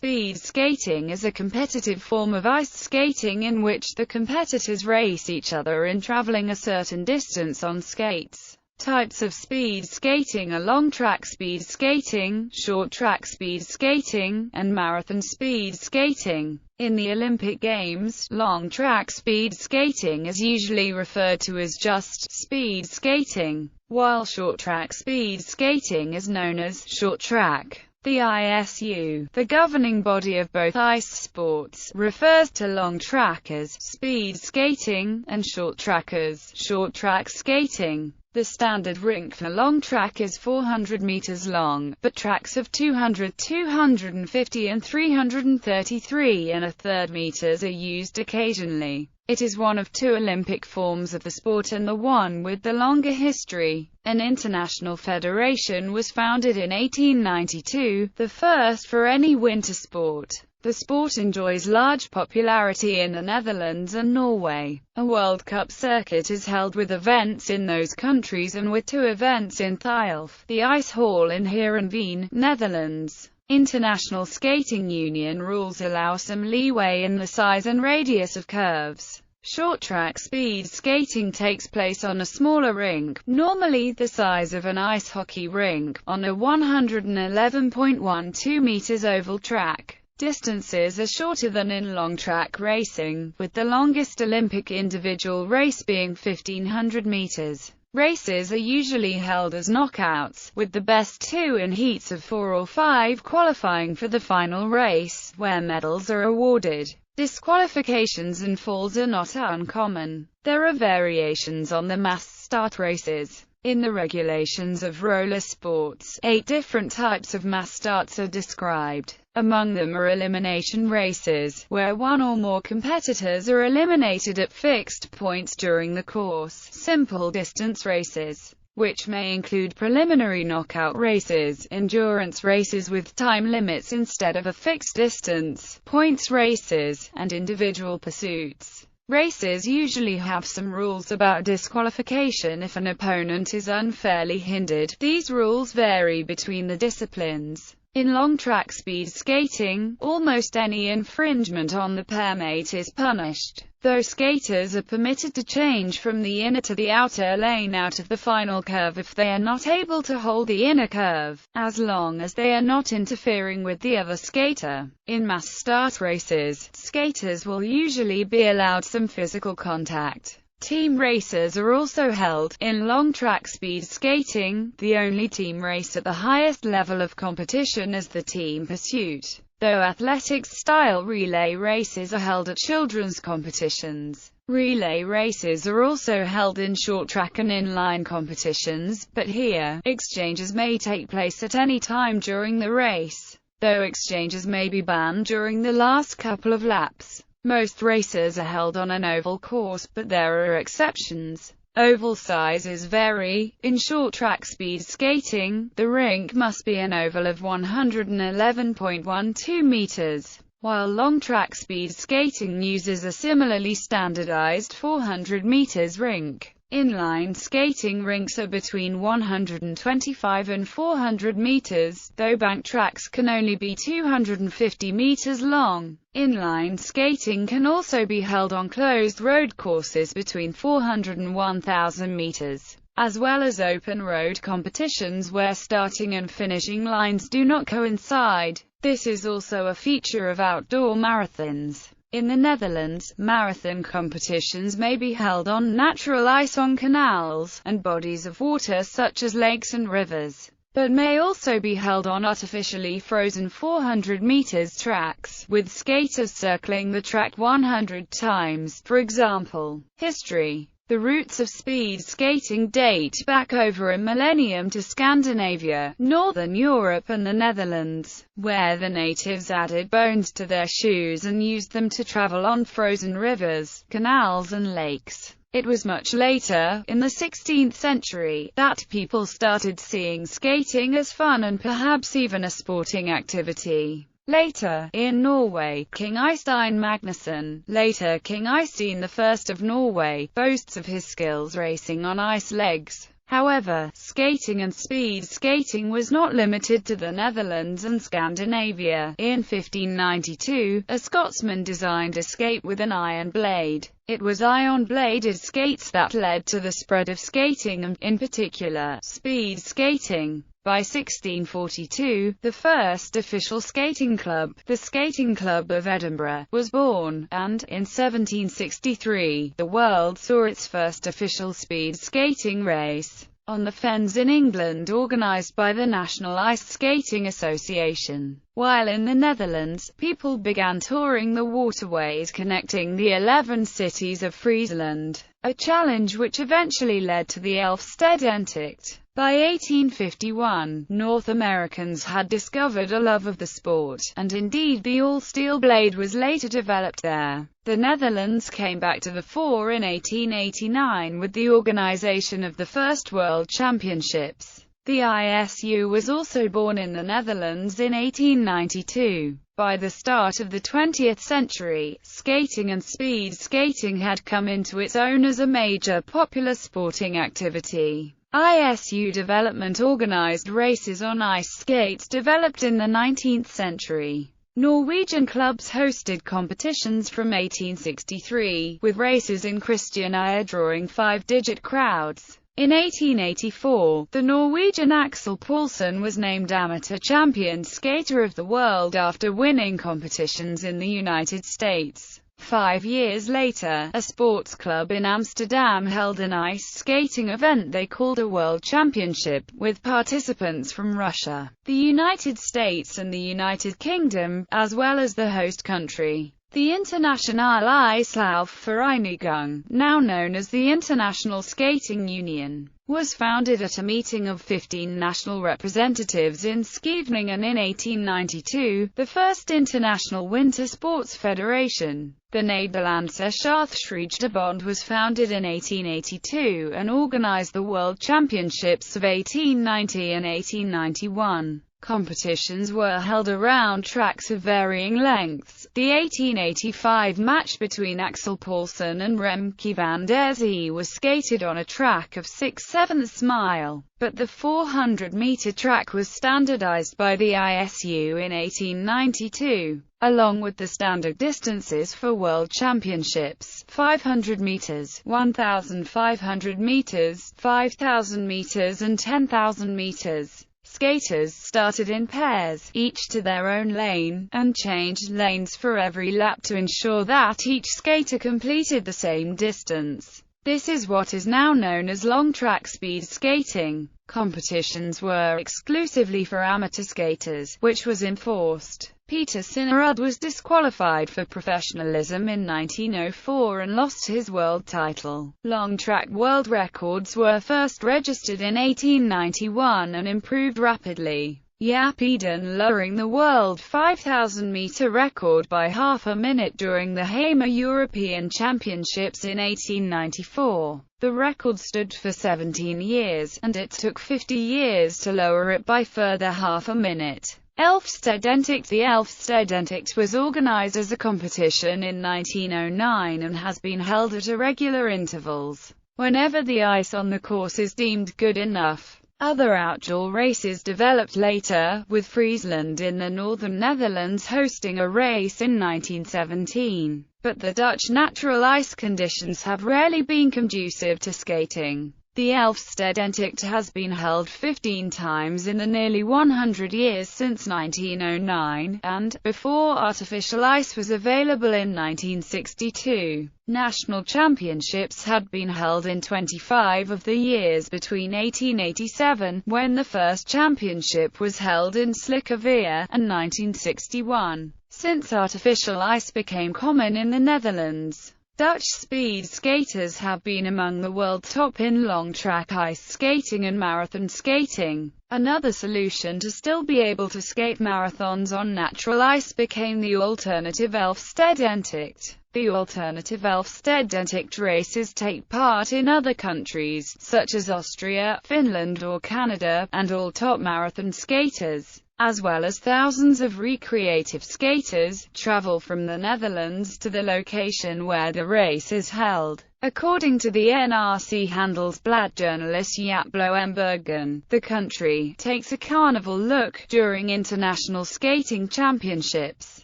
speed skating is a competitive form of ice skating in which the competitors race each other in traveling a certain distance on skates. Types of speed skating are long track speed skating, short track speed skating, and marathon speed skating. In the Olympic Games, long track speed skating is usually referred to as just speed skating, while short track speed skating is known as short track. The ISU, the governing body of both ice sports, refers to long track as speed skating and short track as short track skating. The standard rink for long track is 400 meters long, but tracks of 200, 250 and 333 and a third meters are used occasionally. It is one of two Olympic forms of the sport and the one with the longer history. An international federation was founded in 1892, the first for any winter sport. The sport enjoys large popularity in the Netherlands and Norway. A World Cup circuit is held with events in those countries and with 2 events in Thielf, the ice hall in Heerenveen, Netherlands. International Skating Union rules allow some leeway in the size and radius of curves. Short track speed skating takes place on a smaller rink, normally the size of an ice hockey rink, on a 111.12 meters oval track. Distances are shorter than in long track racing, with the longest Olympic individual race being 1500 meters. Races are usually held as knockouts, with the best 2 in heats of 4 or 5 qualifying for the final race, where medals are awarded. Disqualifications and falls are not uncommon. There are variations on the mass start races. In the regulations of roller sports, 8 different types of mass starts are described. Among them are elimination races, where one or more competitors are eliminated at fixed points during the course, simple distance races, which may include preliminary knockout races, endurance races with time limits instead of a fixed distance, points races, and individual pursuits. Races usually have some rules about disqualification if an opponent is unfairly hindered. These rules vary between the disciplines. In long track speed skating, almost any infringement on the permit is punished, though skaters are permitted to change from the inner to the outer lane out of the final curve if they are not able to hold the inner curve, as long as they are not interfering with the other skater. In mass start races, skaters will usually be allowed some physical contact. Team races are also held. In long track speed skating, the only team race at the highest level of competition is the team pursuit, though athletics-style relay races are held at children's competitions. Relay races are also held in short track and inline competitions, but here, exchanges may take place at any time during the race, though exchanges may be banned during the last couple of laps. Most races are held on an oval course, but there are exceptions. Oval sizes vary. In short track speed skating, the rink must be an oval of 111.12 meters, while long track speed skating uses a similarly standardized 400 meters rink. Inline skating rinks are between 125 and 400 meters, though bank tracks can only be 250 meters long. Inline skating can also be held on closed road courses between 400 and 1000 meters, as well as open road competitions where starting and finishing lines do not coincide. This is also a feature of outdoor marathons. In the Netherlands, marathon competitions may be held on natural ice on canals and bodies of water such as lakes and rivers, but may also be held on artificially frozen 400 meters tracks, with skaters circling the track 100 times, for example. History. The roots of speed skating date back over a millennium to Scandinavia, Northern Europe and the Netherlands, where the natives added bones to their shoes and used them to travel on frozen rivers, canals and lakes. It was much later, in the 16th century, that people started seeing skating as fun and perhaps even a sporting activity. Later, in Norway, King Eystein Magnusson, later King Eystein I of Norway, boasts of his skills racing on ice legs. However, skating and speed skating was not limited to the Netherlands and Scandinavia. In 1592, a Scotsman designed a skate with an iron blade. It was iron-bladed skates that led to the spread of skating and, in particular, speed skating. By 1642, the first official skating club, the Skating Club of Edinburgh, was born, and, in 1763, the world saw its first official speed skating race on the Fens in England, organised by the National Ice Skating Association. While in the Netherlands, people began touring the waterways connecting the 11 cities of Friesland, a challenge which eventually led to the Elfstedentocht. By 1851, North Americans had discovered a love of the sport, and indeed the all-steel blade was later developed there. The Netherlands came back to the fore in 1889 with the organization of the first World Championships. The ISU was also born in the Netherlands in 1892. By the start of the 20th century, skating and speed skating had come into its own as a major popular sporting activity. ISU development organized races on ice skates developed in the 19th century. Norwegian clubs hosted competitions from 1863, with races in Christiania drawing 5-digit crowds. In 1884, the Norwegian Axel Paulsen was named Amateur Champion Skater of the World after winning competitions in the United States. 5 years later, a sports club in Amsterdam held an ice skating event they called a World Championship, with participants from Russia, the United States and the United Kingdom, as well as the host country. The Internationale Eislaufvereinigung, now known as the International Skating Union, was founded at a meeting of 15 national representatives in Scheveningen in 1892, the first international winter sports federation. The Nederlandse Schaatsrijdebond was founded in 1882 and organized the World Championships of 1890 and 1891. Competitions were held around tracks of varying lengths. The 1885 match between Axel Paulsen and Remke van der Zee was skated on a track of 6/7 mile, but the 400-meter track was standardized by the ISU in 1892, along with the standard distances for World Championships: 500 meters, 1,500 meters, 5,000 meters and 10,000 meters. Skaters started in pairs, each to their own lane, and changed lanes for every lap to ensure that each skater completed the same distance. This is what is now known as long-track speed skating. Competitions were exclusively for amateur skaters, which was enforced. Peter Sinnerud was disqualified for professionalism in 1904 and lost his world title. Long-track world records were first registered in 1891 and improved rapidly. Jaap Eden lowering the world 5,000-meter record by half a minute during the HEMA European Championships in 1894. The record stood for 17 years, and it took 50 years to lower it by further half a minute. Elfstedentocht. The Elfstedentocht was organized as a competition in 1909 and has been held at irregular intervals, whenever the ice on the course is deemed good enough. Other outdoor races developed later, with Friesland in the northern Netherlands hosting a race in 1917. But the Dutch natural ice conditions have rarely been conducive to skating. The Elfstedentocht has been held 15 times in the nearly 100 years since 1909, and, before artificial ice was available in 1962, national championships had been held in 25 of the years between 1887, when the first championship was held in Slikkerveer, and 1961, since artificial ice became common in the Netherlands. Dutch speed skaters have been among the world top in long-track ice skating and marathon skating. Another solution to still be able to skate marathons on natural ice became the alternative Elfstedentocht. The alternative Elfstedentocht races take part in other countries, such as Austria, Finland or Canada, and all top marathon skaters as well as thousands of recreative skaters, travel from the Netherlands to the location where the race is held. According to the NRC Handelsblad journalist Jaap Bloembergen, the country takes a carnival look during international skating championships.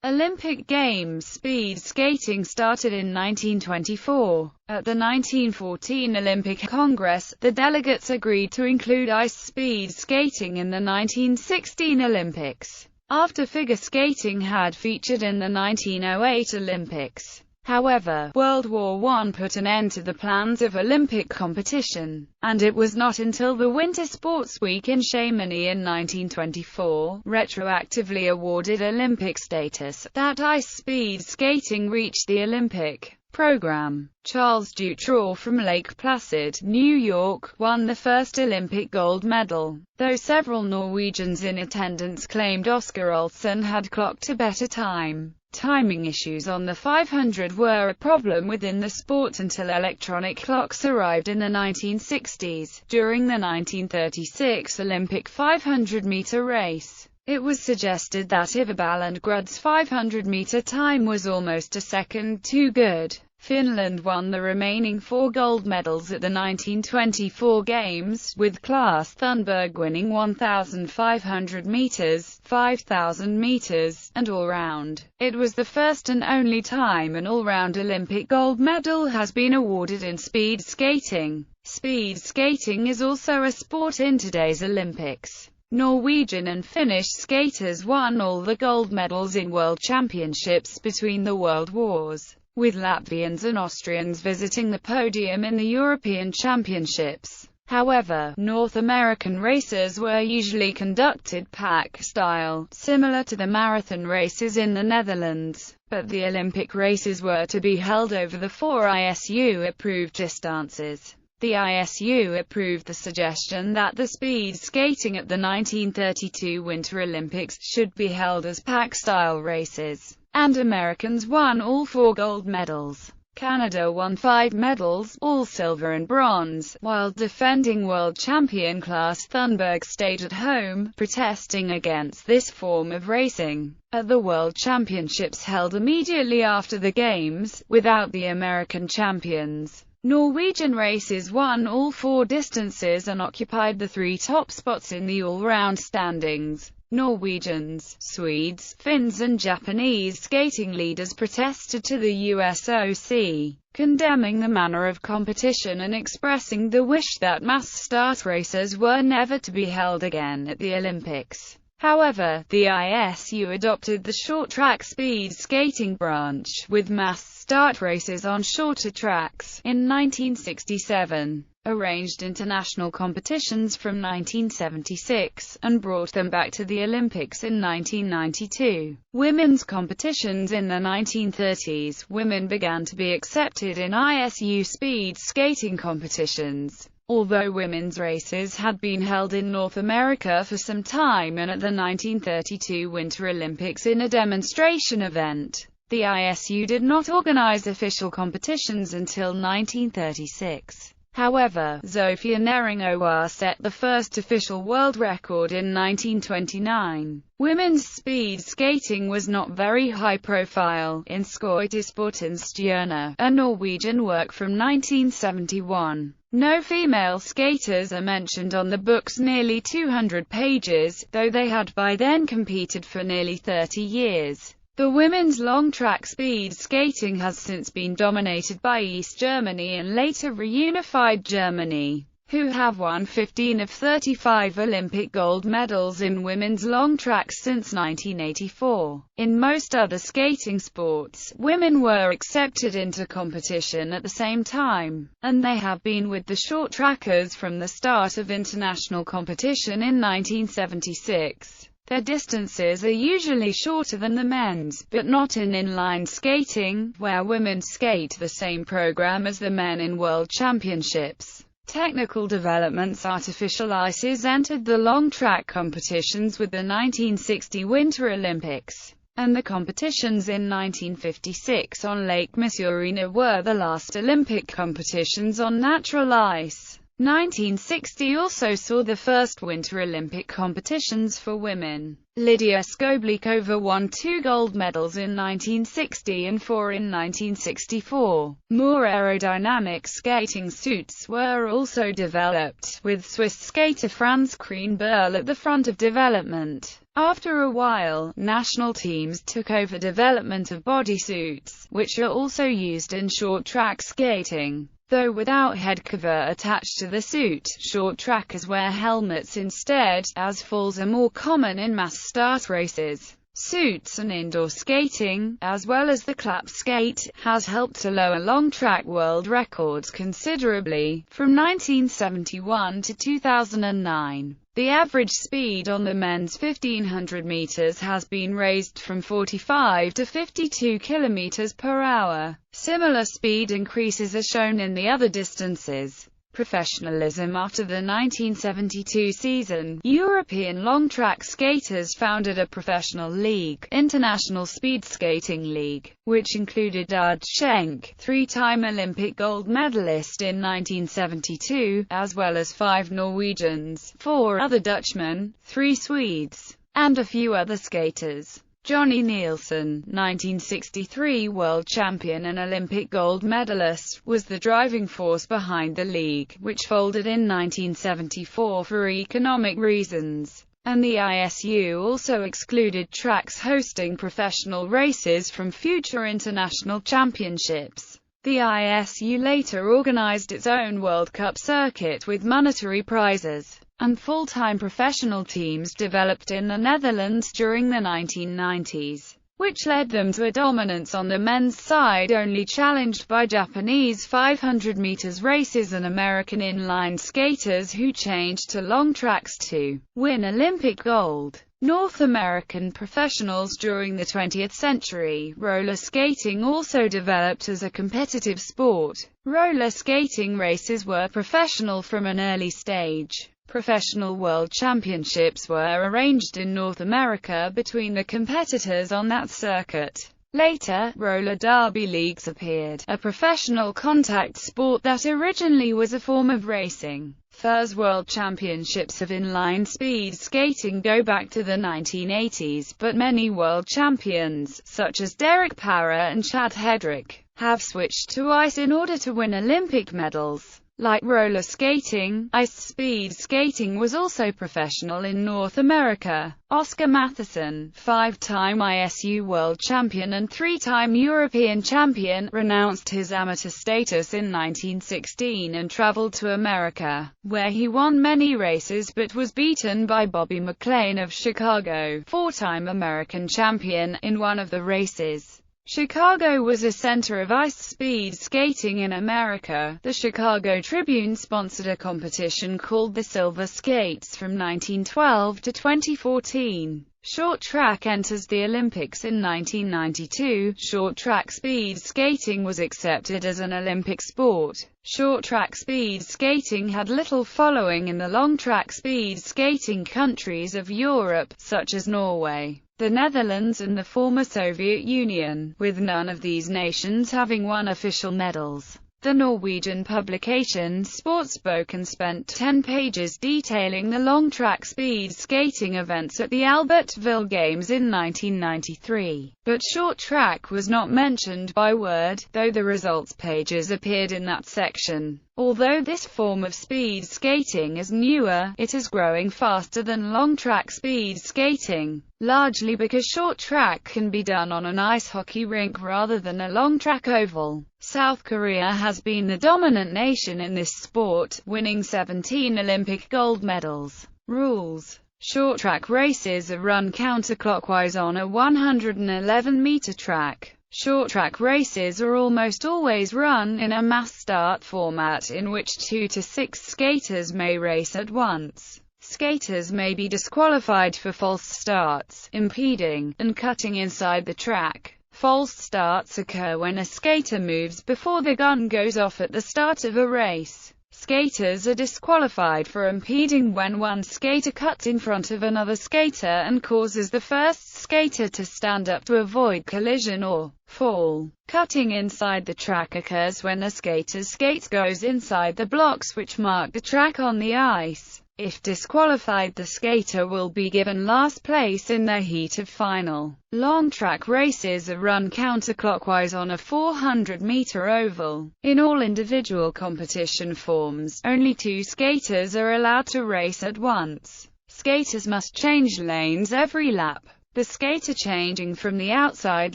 Olympic Games. Speed skating started in 1924. At the 1914 Olympic Congress, the delegates agreed to include ice speed skating in the 1916 Olympics, after figure skating had featured in the 1908 Olympics. However, World War I put an end to the plans of Olympic competition, and it was not until the Winter Sports Week in Chamonix in 1924, retroactively awarded Olympic status, that ice speed skating reached the Olympic program. Charles Dutroux from Lake Placid, New York, won the first Olympic gold medal, though several Norwegians in attendance claimed Oscar Olsen had clocked a better time. Timing issues on the 500 were a problem within the sport until electronic clocks arrived in the 1960s. During the 1936 Olympic 500-meter race, it was suggested that Ivar Ballengrud's 500-meter time was almost a second too good. Finland won the remaining 4 gold medals at the 1924 Games, with Claes Thunberg winning 1,500 meters, 5,000 meters, and all-round. It was the first and only time an all-round Olympic gold medal has been awarded in speed skating. Speed skating is also a sport in today's Olympics. Norwegian and Finnish skaters won all the gold medals in World Championships between the World Wars, with Latvians and Austrians visiting the podium in the European Championships. However, North American races were usually conducted pack-style, similar to the marathon races in the Netherlands, but the Olympic races were to be held over the 4 ISU-approved distances. The ISU approved the suggestion that the speed skating at the 1932 Winter Olympics should be held as pack-style races, and Americans won all 4 gold medals. Canada won 5 medals, all silver and bronze, while defending world champion Claes Thunberg stayed at home, protesting against this form of racing. At the World Championships held immediately after the Games, without the American champions, Norwegian races won all 4 distances and occupied the 3 top spots in the all-round standings. Norwegians, Swedes, Finns and Japanese skating leaders protested to the USOC, condemning the manner of competition and expressing the wish that mass start races were never to be held again at the Olympics. However, the ISU adopted the short-track speed skating branch, with mass start races on shorter tracks, in 1967. Arranged international competitions from 1976, and brought them back to the Olympics in 1992. Women's competitions. In the 1930s, women began to be accepted in ISU speed skating competitions, although women's races had been held in North America for some time and at the 1932 Winter Olympics in a demonstration event. The ISU did not organize official competitions until 1936. However, Zofia Neringowa set the first official world record in 1929. Women's speed skating was not very high profile. In Skøytesportens Stjerne, a Norwegian work from 1971, no female skaters are mentioned on the book's nearly 200 pages, though they had by then competed for nearly 30 years. The women's long-track speed skating has since been dominated by East Germany and later reunified Germany, who have won 15 of 35 Olympic gold medals in women's long tracks since 1984. In most other skating sports, women were accepted into competition at the same time, and they have been with the short trackers from the start of international competition in 1976. Their distances are usually shorter than the men's, but not in inline skating, where women skate the same program as the men in World Championships. Technical developments. Artificial ices entered the long track competitions with the 1960 Winter Olympics, and the competitions in 1956 on Lake Misurina were the last Olympic competitions on natural ice. 1960 also saw the first Winter Olympic competitions for women. Lydia Skoblikova won 2 gold medals in 1960 and 4 in 1964. More aerodynamic skating suits were also developed, with Swiss skater Franz Krien-Berl at the front of development. After a while, national teams took over development of bodysuits, which are also used in short-track skating. Though without head cover attached to the suit, short trackers wear helmets instead, as falls are more common in mass start races. Suits and indoor skating, as well as the clap skate, has helped to lower long-track world records considerably. From 1971 to 2009, the average speed on the men's 1500 meters has been raised from 45 to 52 kilometers per hour. Similar speed increases are shown in the other distances. Professionalism. After the 1972 season, European long-track skaters founded a professional league, International Speed Skating League, which included Ard Schenk, 3-time Olympic gold medalist in 1972, as well as 5 Norwegians, 4 other Dutchmen, 3 Swedes, and a few other skaters. Johnny Nielsen, 1963 world champion and Olympic gold medalist, was the driving force behind the league, which folded in 1974 for economic reasons. And the ISU also excluded tracks hosting professional races from future international championships. The ISU later organized its own World Cup circuit with monetary prizes, and full-time professional teams developed in the Netherlands during the 1990s, which led them to a dominance on the men's side, only challenged by Japanese 500 meters races and American inline skaters who changed to long tracks to win Olympic gold. North American professionals. During the 20th century, roller skating also developed as a competitive sport. Roller skating races were professional from an early stage. Professional world championships were arranged in North America between the competitors on that circuit. Later, roller derby leagues appeared, a professional contact sport that originally was a form of racing. FIR's World Championships of inline speed skating go back to the 1980s, but many world champions, such as Derek Parra and Chad Hedrick, have switched to ice in order to win Olympic medals. Like roller skating, ice speed skating was also professional in North America. Oscar Matheson, 5-time ISU world champion and 3-time European champion, renounced his amateur status in 1916 and traveled to America, where he won many races but was beaten by Bobby McLean of Chicago, 4-time American champion, in one of the races. Chicago was a center of ice speed skating in America. The Chicago Tribune sponsored a competition called the Silver Skates from 1912 to 2014. Short track enters the Olympics in 1992. Short track speed skating was accepted as an Olympic sport. Short track speed skating had little following in the long track speed skating countries of Europe, such as Norway, the Netherlands and the former Soviet Union, with none of these nations having won official medals. The Norwegian publication Sportsboken spent 10 pages detailing the long-track speed skating events at the Albertville Games in 1993. But short track was not mentioned by word, though the results pages appeared in that section. Although this form of speed skating is newer, it is growing faster than long-track speed skating, largely because short track can be done on an ice hockey rink rather than a long-track oval. South Korea has been the dominant nation in this sport, winning 17 Olympic gold medals. Rules: short track races are run counterclockwise on a 111-meter track. Short track races are almost always run in a mass start format in which 2 to 6 skaters may race at once. Skaters may be disqualified for false starts, impeding, and cutting inside the track. False starts occur when a skater moves before the gun goes off at the start of a race. Skaters are disqualified for impeding when one skater cuts in front of another skater and causes the first skater to stand up to avoid collision or fall. Cutting inside the track occurs when a skater's skate goes inside the blocks which mark the track on the ice. If disqualified, the skater will be given last place in their heat of final. Long track races are run counterclockwise on a 400-meter oval. In all individual competition forms, only 2 skaters are allowed to race at once. Skaters must change lanes every lap. The skater changing from the outside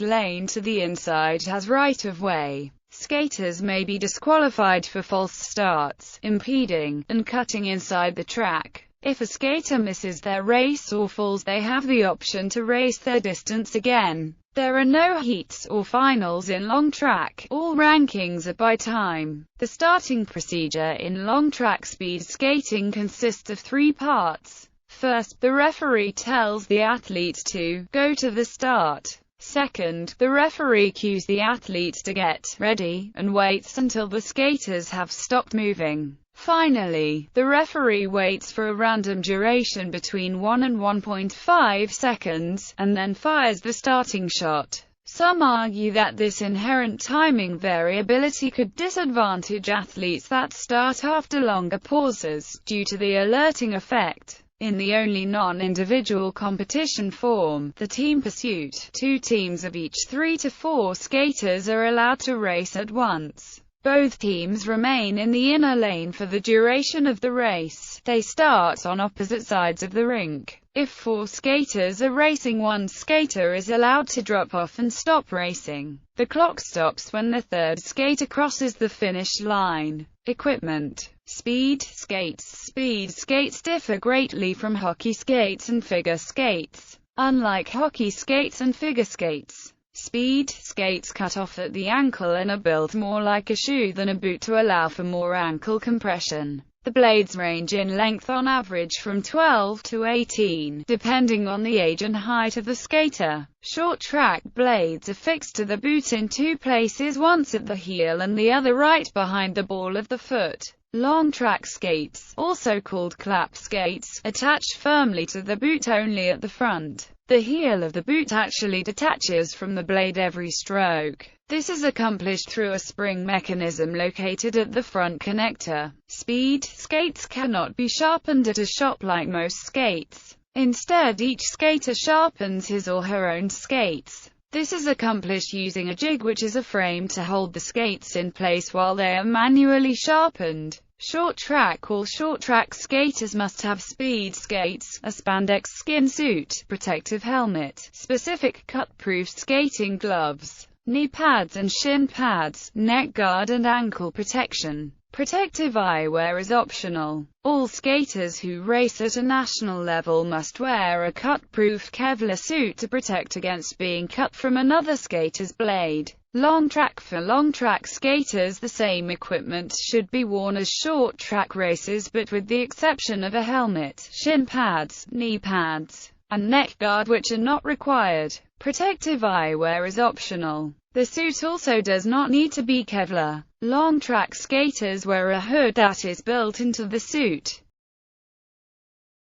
lane to the inside has right of way. Skaters may be disqualified for false starts, impeding, and cutting inside the track. If a skater misses their race or falls, they have the option to race their distance again. There are no heats or finals in long track. All rankings are by time. The starting procedure in long track speed skating consists of 3 parts. First, the referee tells the athlete to go to the start. Second, the referee cues the athletes to get ready, and waits until the skaters have stopped moving. Finally, the referee waits for a random duration between 1 and 1.5 seconds, and then fires the starting shot. Some argue that this inherent timing variability could disadvantage athletes that start after longer pauses, due to the alerting effect. In the only non-individual competition form, the team pursuit, 2 teams of each 3 to 4 skaters are allowed to race at once. Both teams remain in the inner lane for the duration of the race. They start on opposite sides of the rink. If 4 skaters are racing, 1 skater is allowed to drop off and stop racing. The clock stops when the 3rd skater crosses the finish line. Equipment. Speed skates differ greatly from hockey skates and figure skates. Unlike hockey skates and figure skates, speed skates cut off at the ankle and are built more like a shoe than a boot to allow for more ankle compression. The blades range in length on average from 12 to 18, depending on the age and height of the skater. Short track blades are fixed to the boot in 2 places, once at the heel and the other right behind the ball of the foot. Long track skates, also called clap skates, attach firmly to the boot only at the front. The heel of the boot actually detaches from the blade every stroke. This is accomplished through a spring mechanism located at the front connector. Speed skates cannot be sharpened at a shop like most skates. Instead, each skater sharpens his or her own skates. This is accomplished using a jig, which is a frame to hold the skates in place while they are manually sharpened. Short track. All short track skaters must have speed skates, a spandex skin suit, protective helmet, specific cut-proof skating gloves, knee pads and shin pads, neck guard and ankle protection. Protective eyewear is optional. All skaters who race at a national level must wear a cut-proof Kevlar suit to protect against being cut from another skater's blade. Long track. For long track skaters, the same equipment should be worn as short track races, but with the exception of a helmet, shin pads, knee pads, and neck guard, which are not required. Protective eyewear is optional. The suit also does not need to be Kevlar. Long track skaters wear a hood that is built into the suit.